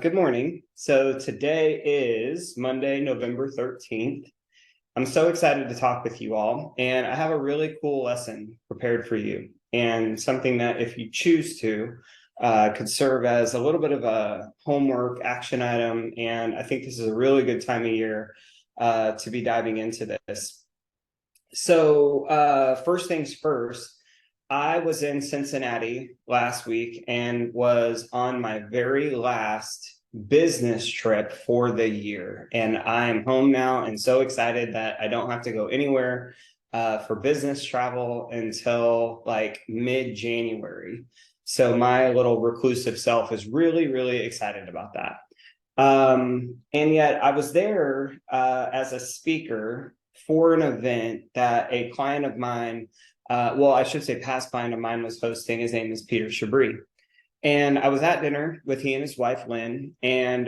Good morning. So today is Monday, November 13th. I'm so excited to talk with you all, and I have a really cool lesson prepared for you, and something that, if you choose to, could serve as a little bit of a homework action item. And I think this is a really good time of year to be diving into this. So, first things first, I was in Cincinnati last week and was on my very last business trip for the year. And I'm home now and so excited that I don't have to go anywhere for business travel until like mid-January. So my little reclusive self is really, really excited about that. And yet I was there as a speaker for an event that a client of mine, well, I should say past client of mine, was hosting. His name is Peter Chabris. And I was at dinner with he and his wife, Lynn, and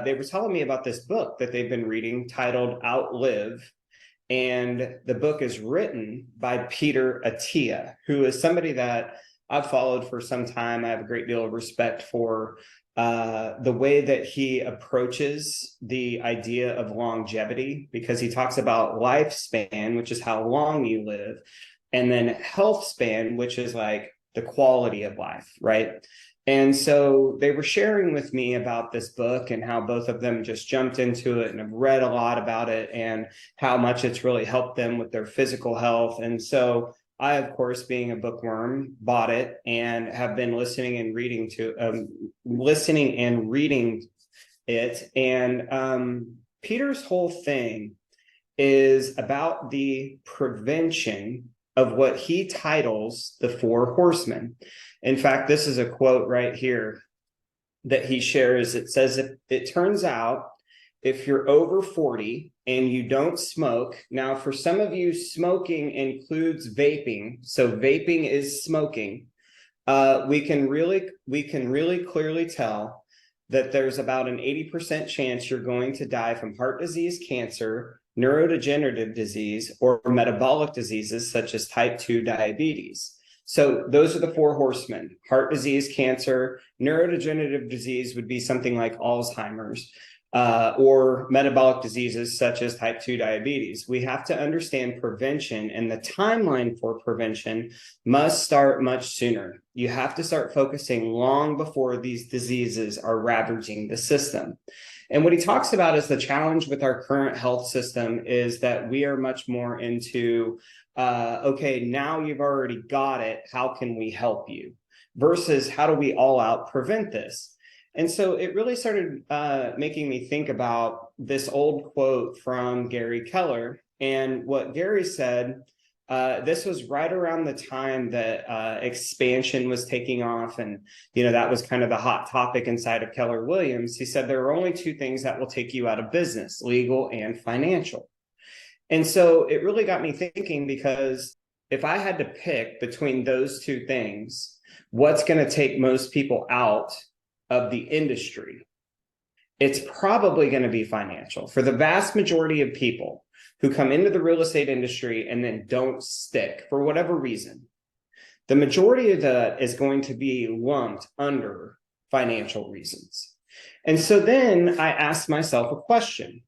they were telling me about this book that they've been reading titled Outlive. And the book is written by Peter Attia, who is somebody that I've followed for some time. I have a great deal of respect for the way that he approaches the idea of longevity, because he talks about lifespan, which is how long you live, and then health span, which is like the quality of life, right? And so they were sharing with me about this book and how both of them just jumped into it and have read a lot about it and how much it's really helped them with their physical health. And so I, of course, being a bookworm, bought it and have been listening and reading it. And Peter's whole thing is about the prevention of what he titles the Four Horsemen. In fact, this is a quote right here that he shares. It says, it turns out if you're over 40 and you don't smoke, now for some of you, smoking includes vaping. So vaping is smoking. We can really clearly tell that there's about an 80% chance you're going to die from heart disease, cancer, neurodegenerative disease, or metabolic diseases such as type 2 diabetes. So those are the four horsemen: heart disease, cancer. Neurodegenerative disease would be something like Alzheimer's, or metabolic diseases such as type 2 diabetes. We have to understand prevention, and the timeline for prevention must start much sooner. You have to start focusing long before these diseases are ravaging the system. And what he talks about is the challenge with our current health system is that we are much more into, okay, now you've already got it, how can we help you? Versus how do we all out prevent this? And so it really started making me think about this old quote from Gary Keller. And what Gary said, this was right around the time that expansion was taking off. And, that was kind of the hot topic inside of Keller Williams. He said, there are only two things that will take you out of business: legal and financial. And so it really got me thinking, because if I had to pick between those two things, what's going to take most people out of the industry, it's probably going to be financial. For the vast majority of people who come into the real estate industry and then don't stick for whatever reason, the majority of that is going to be lumped under financial reasons. And so then I asked myself a question,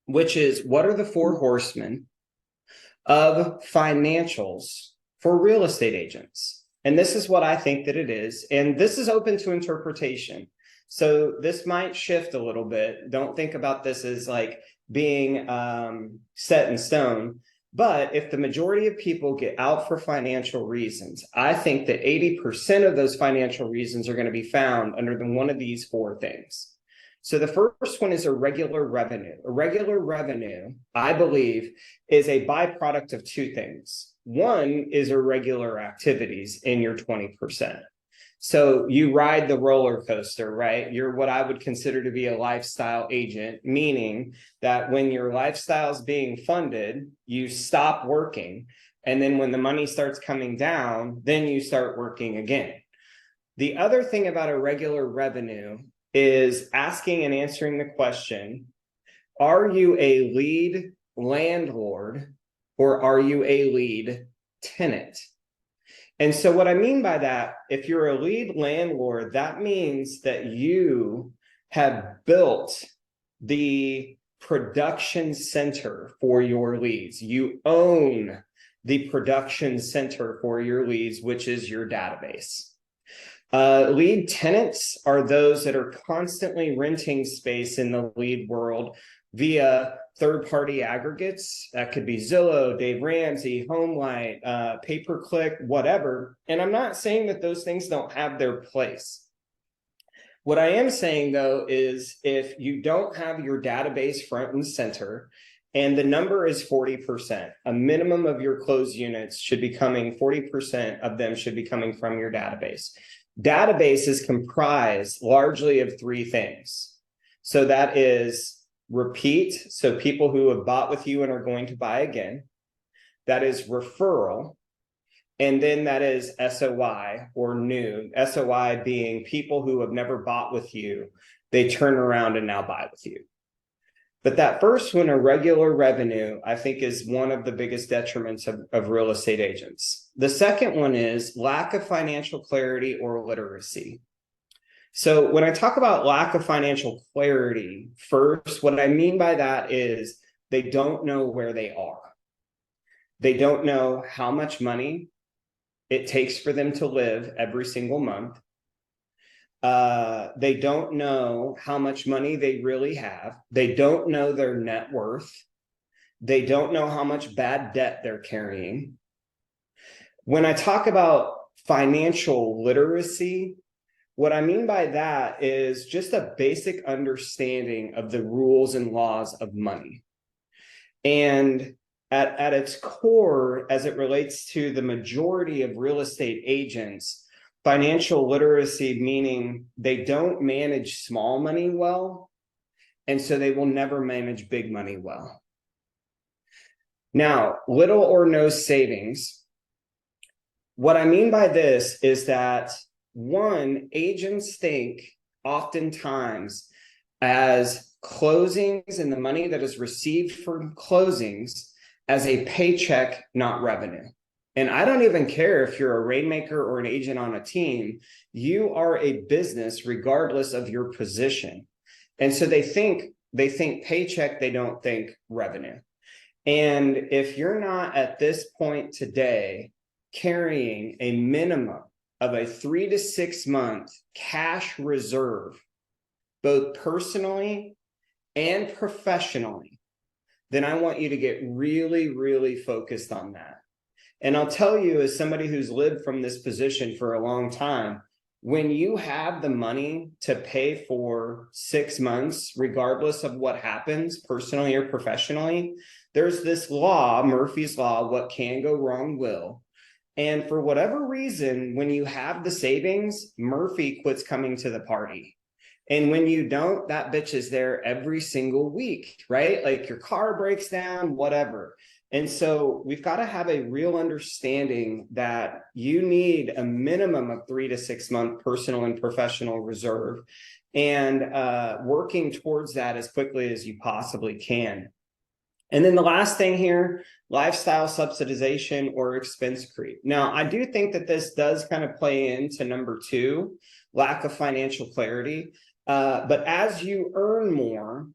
which is, what are the four horsemen of financials for real estate agents? And this is what I think that it is. And this is open to interpretation. So this might shift a little bit. Don't think about this as like being set in stone. But if the majority of people get out for financial reasons, I think that 80% of those financial reasons are going to be found under one of these four things. So the first one is irregular revenue. Irregular revenue, I believe, is a byproduct of two things. One is irregular activities in your 20%. So you ride the roller coaster, right? You're what I would consider to be a lifestyle agent, meaning that when your lifestyle is being funded, you stop working. And then when the money starts coming down, then you start working again. The other thing about irregular revenue is asking and answering the question, are you a lead landlord or are you a lead tenant? And so what I mean by that, if you're a lead landlord, that means that you have built the production center for your leads. You own the production center for your leads, which is your database. Lead tenants are those that are constantly renting space in the lead world via third-party aggregates. That could be Zillow, Dave Ramsey, HomeLight, pay-per-click, whatever. And I'm not saying that those things don't have their place. What I am saying, though, is if you don't have your database front and center, and the number is 40%, a minimum of your closed units should be coming, 40% of them should be coming from your database. Database is comprised largely of three things. So that is repeat, so people who have bought with you and are going to buy again. That is referral. And then that is SOI, or new. SOI being people who have never bought with you. They turn around and now buy with you. But that first one, irregular revenue, I think is one of the biggest detriments of real estate agents. The second one is lack of financial clarity or literacy. So when I talk about lack of financial clarity, first, what I mean by that is they don't know where they are. They don't know how much money it takes for them to live every single month. They don't know how much money they really have. They don't know their net worth. They don't know how much bad debt they're carrying. When I talk about financial literacy, what I mean by that is just a basic understanding of the rules and laws of money. And at its core, as it relates to the majority of real estate agents, financial literacy, meaning they don't manage small money well, and so they will never manage big money well. Now, little or no savings. What I mean by this is that, one, agents think oftentimes as closings and the money that is received from closings as a paycheck, not revenue. And I don't even care if you're a rainmaker or an agent on a team, you are a business regardless of your position. And so they think paycheck, they don't think revenue. And if you're not at this point today carrying a minimum of a 3 to 6 month cash reserve, both personally and professionally, then I want you to get really, really focused on that. And I'll tell you, as somebody who's lived from this position for a long time, when you have the money to pay for 6 months, regardless of what happens personally or professionally, there's this law, Murphy's Law, what can go wrong will. And for whatever reason, when you have the savings, Murphy quits coming to the party. And when you don't, that bitch is there every single week, right? Like your car breaks down, whatever. And so we've got to have a real understanding that you need a minimum of 3 to 6 month personal and professional reserve, and working towards that as quickly as you possibly can. And then the last thing here, lifestyle subsidization or expense creep. Now, I do think that this does kind of play into number 2, lack of financial clarity. But as you earn more,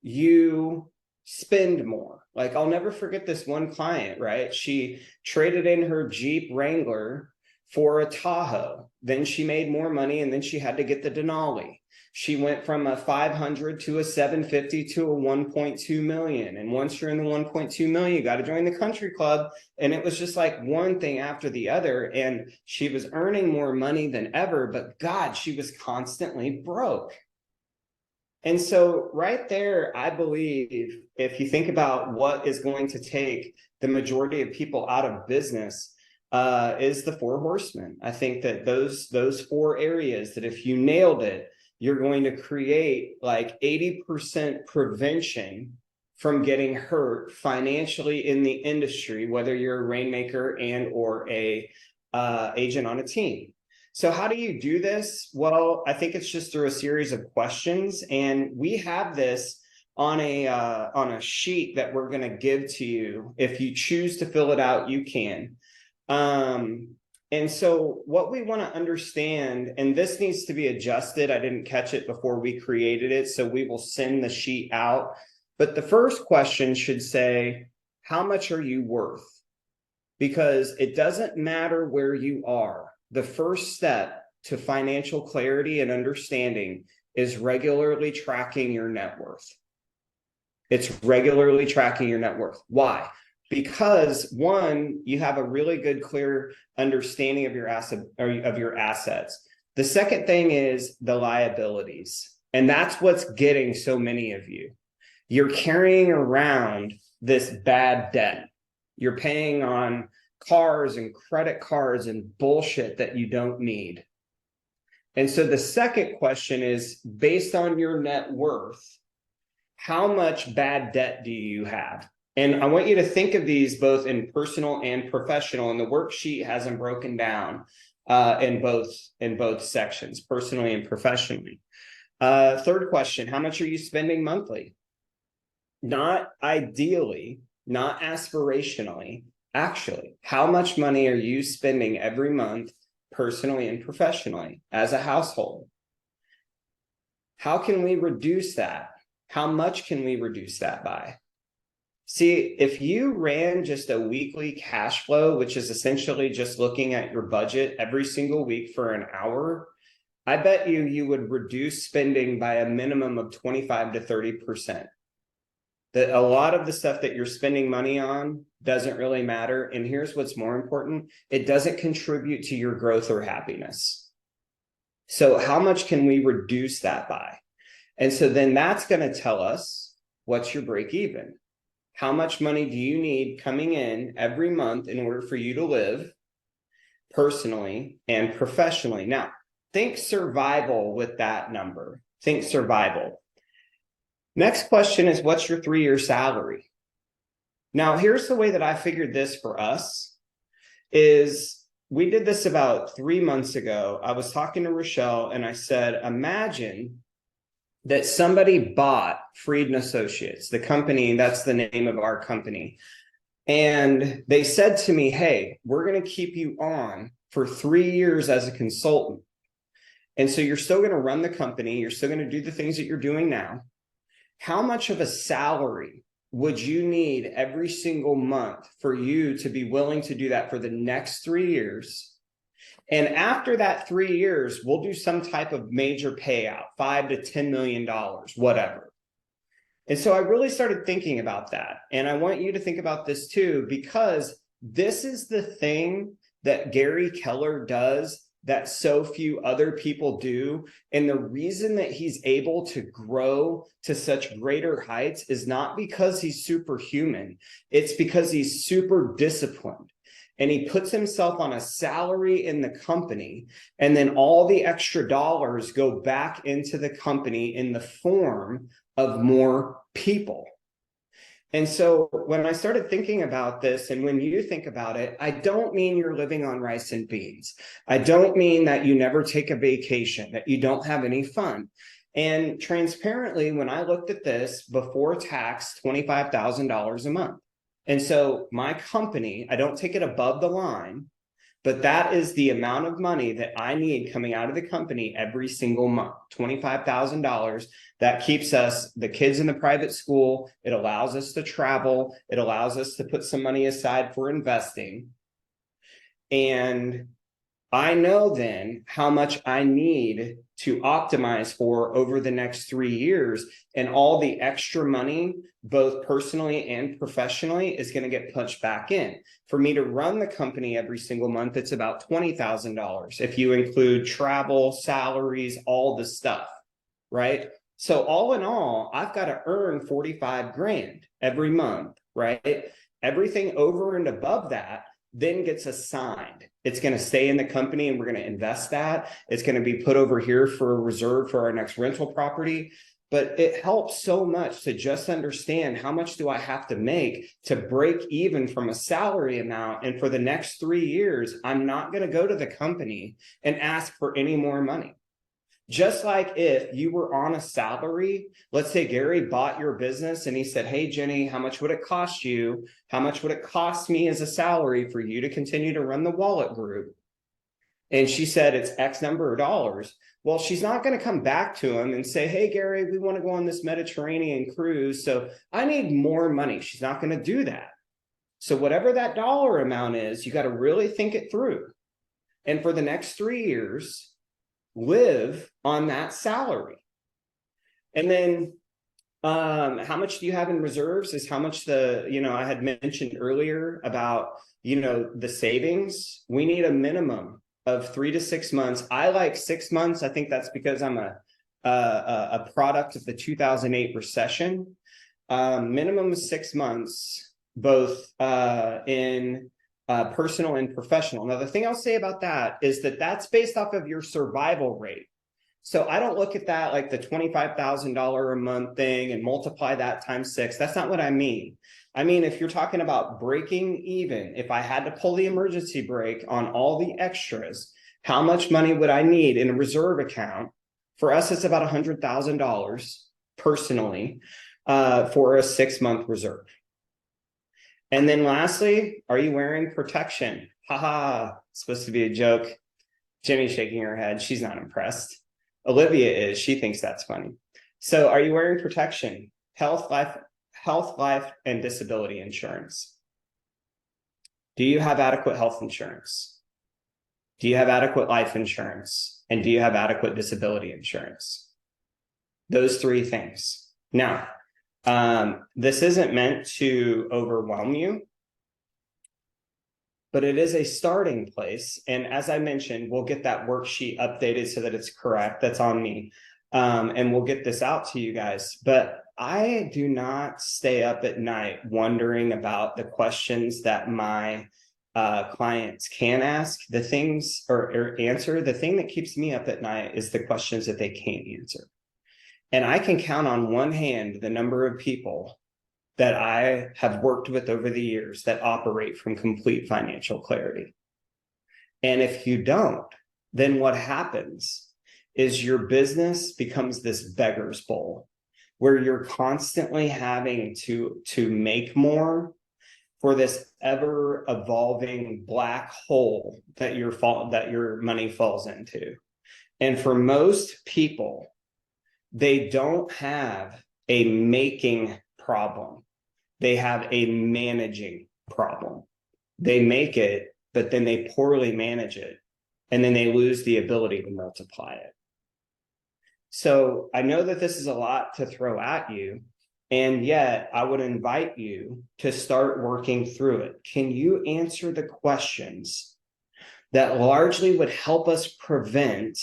you spend more. Like, I'll never forget this one client, right? She traded in her Jeep Wrangler for a Tahoe. Then she made more money, and then she had to get the Denali. She went from a 500 to a 750 to a 1.2 million. And once you're in the 1.2 million, you got to join the country club. And it was just like one thing after the other. And she was earning more money than ever, but God, she was constantly broke. And so right there, I believe if you think about what is going to take the majority of people out of business, is the Four Horsemen. I think that those 4 areas, that if you nailed it, you're going to create like 80% prevention from getting hurt financially in the industry, whether you're a rainmaker and or a agent on a team. So how do you do this? Well, I think it's just through a series of questions, and we have this on a sheet that we're going to give to you. If you choose to fill it out, you can. And so what we want to understand, and this needs to be adjusted. I didn't catch it before we created it, so we will send the sheet out. But the first question should say, how much are you worth? Because it doesn't matter where you are. The first step to financial clarity and understanding is regularly tracking your net worth. It's regularly tracking your net worth. Why? Because one, you have a really good, clear understanding of your asset or of your assets. The second thing is the liabilities. And that's what's getting so many of you. You're carrying around this bad debt. You're paying on cars and credit cards and bullshit that you don't need. And so the second question is, based on your net worth, how much bad debt do you have? And I want you to think of these both in personal and professional. And the worksheet has them broken down in both sections, personally and professionally. Third question, how much are you spending monthly? Not ideally, not aspirationally, actually, how much money are you spending every month, personally and professionally, as a household? How can we reduce that? How much can we reduce that by? See, if you ran just a weekly cash flow, which is essentially just looking at your budget every single week for an hour, I bet you would reduce spending by a minimum of 25 to 30%. That a lot of the stuff that you're spending money on doesn't really matter. And here's what's more important. It doesn't contribute to your growth or happiness. So how much can we reduce that by? And so then that's going to tell us what's your break even. How much money do you need coming in every month in order for you to live personally and professionally? Now, think survival with that number. Think survival. Next question is, what's your 3-year salary? Now, here's the way that I figured this for us is we did this about 3 months ago. I was talking to Rochelle and I said, imagine that somebody bought Fried & Associates, the company, that's the name of our company. And they said to me, hey, we're going to keep you on for 3 years as a consultant. And so you're still going to run the company. You're still going to do the things that you're doing now. How much of a salary would you need every single month for you to be willing to do that for the next 3 years? And after that 3 years, we'll do some type of major payout, $5 to $10 million, whatever. And so I really started thinking about that. And I want you to think about this too, because this is the thing that Gary Keller does that so few other people do. And the reason that he's able to grow to such greater heights is not because he's superhuman. It's because he's super disciplined. And he puts himself on a salary in the company, and then all the extra dollars go back into the company in the form of more people. And so when I started thinking about this, and when you think about it, I don't mean you're living on rice and beans. I don't mean that you never take a vacation, that you don't have any fun. And transparently, when I looked at this, before tax, $25,000 a month. And so my company, I don't take it above the line, but that is the amount of money that I need coming out of the company every single month, $25,000. That keeps us, the kids in the private school. It allows us to travel. It allows us to put some money aside for investing. And I know then how much I need to optimize for over the next 3 years, and all the extra money, both personally and professionally, is going to get punched back in. For me to run the company every single month, it's about $20,000 if you include travel, salaries, all the stuff, right? So all in all, I've got to earn 45 grand every month, right? Everything over and above that then gets assigned. It's going to stay in the company and we're going to invest that. It's going to be put over here for a reserve for our next rental property. But it helps so much to just understand how much do I have to make to break even from a salary amount. And for the next 3 years, I'm not going to go to the company and ask for any more money. Just like if you were on a salary, let's say Gary bought your business and he said, hey, Jenny, how much would it cost you? How much would it cost me as a salary for you to continue to run the wallet group? And she said it's X number of dollars. Well, she's not going to come back to him and say, hey, Gary, we want to go on this Mediterranean cruise, so I need more money. She's not going to do that. So whatever that dollar amount is, you got to really think it through. And for the next 3 years, live on that salary. And then how much do you have in reserves is how much I had mentioned earlier about, the savings. We need a minimum of 3 to 6 months. I like 6 months. I think that's because I'm a product of the 2008 recession. Minimum of 6 months, both in personal and professional. Now, the thing I'll say about that is that that's based off of your survival rate. So I don't look at that like the $25,000 a month thing and multiply that times 6. That's not what I mean. I mean, if you're talking about breaking even, if I had to pull the emergency brake on all the extras, how much money would I need in a reserve account? For us, it's about $100,000 personally for a 6-month reserve. And then lastly, are you wearing protection? Haha, it's supposed to be a joke. Jenny's shaking her head. She's not impressed. Olivia is. She thinks that's funny. So are you wearing protection? Health, life, and disability insurance. Do you have adequate health insurance? Do you have adequate life insurance? And do you have adequate disability insurance? Those 3 things. Now, this isn't meant to overwhelm you, but it is a starting place. And as I mentioned, we'll get that worksheet updated so that it's correct. That's on me. And we'll get this out to you guys. But I do not stay up at night wondering about the questions that my clients can ask, the things or answer. The thing that keeps me up at night is the questions that they can't answer. And I can count on one hand the number of people that I have worked with over the years that operate from complete financial clarity. And if you don't, then what happens is your business becomes this beggar's bowl where you're constantly having to make more for this ever evolving black hole that your money falls into. And for most people, they don't have a making problem. They have a managing problem. They make it, but then they poorly manage it. And then they lose the ability to multiply it. So I know that this is a lot to throw at you. And yet I would invite you to start working through it. Can you answer the questions that largely would help us prevent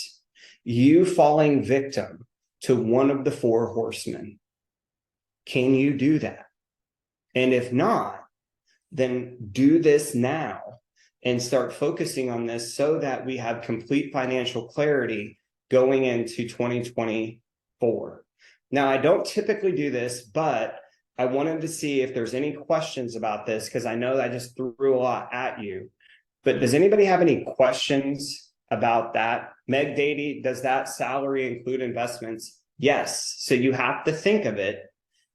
you falling victim to one of the 4 horsemen? Can you do that? And if not, then do this now and start focusing on this so that we have complete financial clarity going into 2024. Now, I don't typically do this, but I wanted to see if there's any questions about this because I know I just threw a lot at you. But does anybody have any questions about that? Meg Dady, does that salary include investments? Yes. So you have to think of it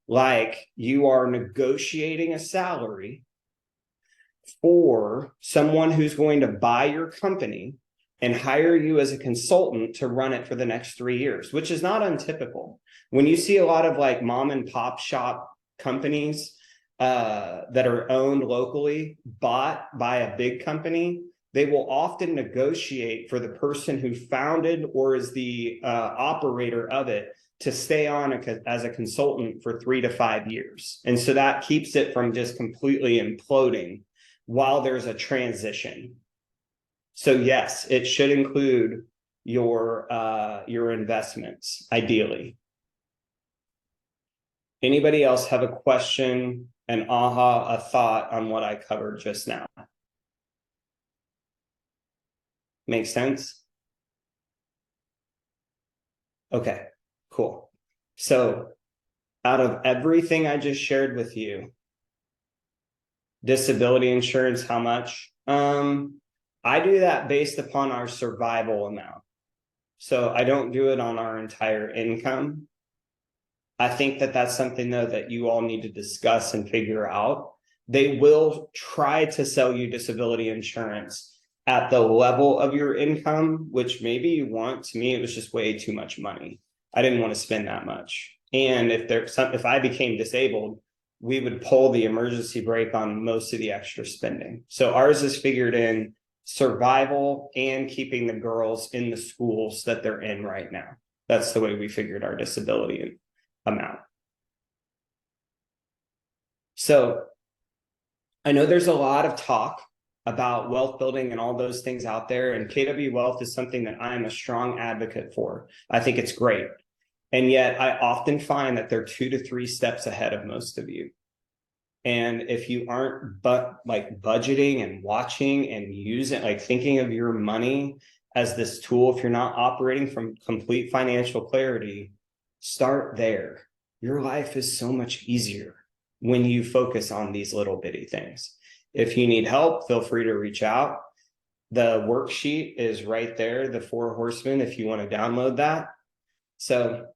like you are negotiating a salary for someone who's going to buy your company and hire you as a consultant to run it for the next 3 years, which is not untypical. When you see a lot of like mom and pop shop companies that are owned locally, bought by a big company, they will often negotiate for the person who founded or is the operator of it to stay on as a consultant for 3 to 5 years. And so that keeps it from just completely imploding while there's a transition. So yes, it should include your investments, ideally. Anybody else have a question, an aha, a thought on what I covered just now? Make sense? Okay, cool. So out of everything I just shared with you, disability insurance, how much? I do that based upon our survival amount. So I don't do it on our entire income. I think that that's something, though, that you all need to discuss and figure out. They will try to sell you disability insurance at the level of your income, which maybe you want. To me, it was just way too much money. I didn't want to spend that much. And if I became disabled, we would pull the emergency brake on most of the extra spending. So ours is figured in survival and keeping the girls in the schools that they're in right now. That's the way we figured our disability amount. So I know there's a lot of talk about wealth building and all those things out there, and KW Wealth is something that I'm a strong advocate for. I think it's great. And yet I often find that they're 2 to 3 steps ahead of most of you. And if you aren't budgeting and watching and using, like thinking of your money as this tool, if you're not operating from complete financial clarity, start there. Your life is so much easier when you focus on these little bitty things. If you need help, feel free to reach out. The worksheet is right there, the Four Horsemen, if you want to download that. So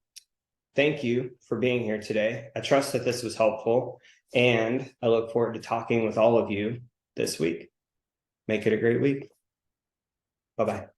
thank you for being here today. I trust that this was helpful, and I look forward to talking with all of you this week. Make it a great week. Bye-bye.